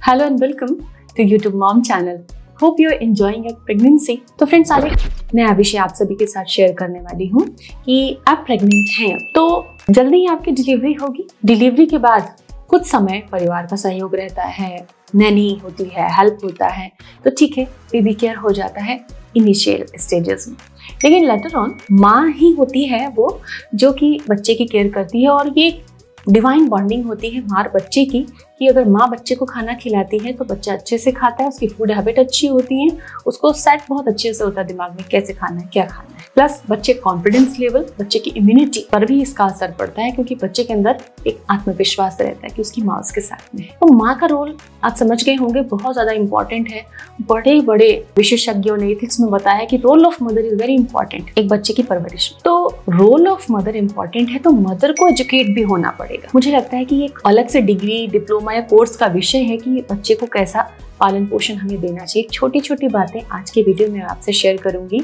Hello and welcome to YouTube mom channel. Hope you are enjoying your pregnancy. तो friends, आज एक नया विषय आप सभी के साथ शेयर करने वाली हूँ कि आप प्रेग्नेंट हैं तो जल्दी ही आपकी डिलीवरी होगी। डिलीवरी के बाद कुछ समय परिवार का सहयोग रहता है, नैनी होती है, हेल्प होता है, तो ठीक है, बेबी केयर हो जाता है इनिशियल स्टेजेस में। लेकिन लेटर ऑन माँ ही होती है वो जो कि बच्चे की केयर करती है, और ये डिवाइन बॉन्डिंग होती है माँ और बच्चे की कि अगर माँ बच्चे को खाना खिलाती है तो बच्चा अच्छे से खाता है, उसकी फूड हैबिट अच्छी होती है, उसको सेट बहुत अच्छे से होता है दिमाग में कैसे खाना है, क्या खाना है। प्लस बच्चे कॉन्फिडेंस लेवल, बच्चे की इम्यूनिटी पर भी इसका असर पड़ता है, क्योंकि बच्चे के अंदर एक आत्मविश्वास रहता है कि उसकी माँ उसके साथ में है। तो माँ का रोल आप समझ गए होंगे बहुत ज्यादा इंपॉर्टेंट है। बड़े बड़े विशेषज्ञों ने एथिक्स में बताया कि role of mother is very important एक बच्चे की परवरिश में। तो रोल ऑफ मदर इंपॉर्टेंट है तो मदर को एजुकेट भी होना पड़ेगा। मुझे लगता है कि एक अलग से डिग्री, डिप्लोमा या कोर्स का विषय है कि बच्चे को कैसा पालन पोषण हमें देना चाहिए। छोटी छोटी बातें आज के वीडियो में आपसे शेयर करूंगी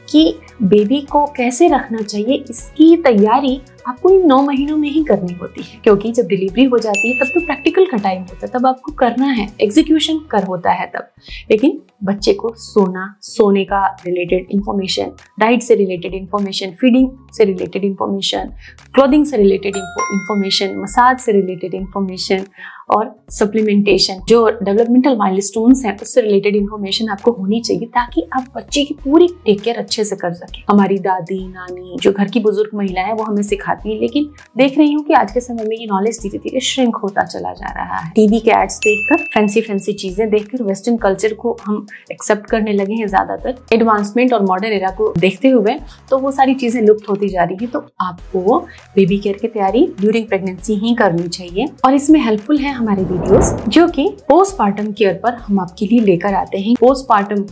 कि बेबी को कैसे रखना चाहिए। इसकी तैयारी आपको इन 9 महीनों में ही करनी होती है, क्योंकि जब डिलीवरी हो जाती है तब तो प्रैक्टिकल का टाइम होता है, तब आपको करना है, एग्जीक्यूशन कर होता है तब। लेकिन बच्चे को सोने का रिलेटेड इंफॉर्मेशन, डाइट से रिलेटेड इंफॉर्मेशन, फीडिंग से रिलेटेड इंफॉर्मेशन, क्लोथिंग से रिलेटेड इंफॉर्मेशन, मसाज से रिलेटेड इंफॉर्मेशन और सप्लीमेंटेशन, जो डेवलपमेंटल माइलस्टोन्स हैं उससे रिलेटेड इंफॉर्मेशन आपको होनी चाहिए, ताकि आप बच्चे की पूरी टेक केयर अच्छे से कर सके। हमारी दादी, नानी, जो घर की बुजुर्ग महिला है वो हमें सिखाती है, लेकिन देख रही हूँ कि आज के समय में ये नॉलेज धीरे धीरे श्रिंक होता चला जा रहा है। टीवी के एड्स देखकर, फैंसी चीजें देखकर वेस्टर्न कल्चर को हम एक्सेप्ट करने लगे हैं ज्यादातर, एडवांसमेंट और मॉडर्न एरा को देखते हुए, तो वो सारी चीजें लुप्त होती जा रही है। तो आपको बेबी केयर की तैयारी ड्यूरिंग प्रेगनेंसी ही करनी चाहिए, और इसमें हेल्पफुल है हमारे वीडियोस जो कि पोस्टपार्टम केयर पर हम आपके लिए लेकर आते हैं। पोस्टपार्टम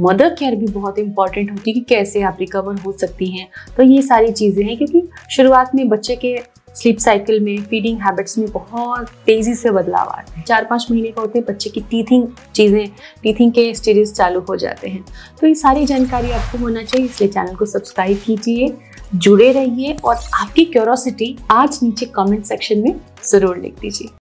मदर केयर भी बहुत इंपॉर्टेंट होती है कि कैसे आप रिकवर हो सकती हैं। तो ये सारी चीजें हैं, क्योंकि शुरुआत में बच्चे के स्लीप साइकिल में, फीडिंग हैबिट्स में बहुत तेजी से बदलाव आते हैं। 4-5 महीने का होते हैं बच्चे की टीथिंग के स्टेजेस चालू हो जाते हैं। तो ये सारी जानकारी आपको होना चाहिए, इसलिए चैनल को सब्सक्राइब कीजिए, जुड़े रहिए, और आपकी क्यूरियोसिटी आज नीचे कमेंट सेक्शन में जरूर लिख दीजिए।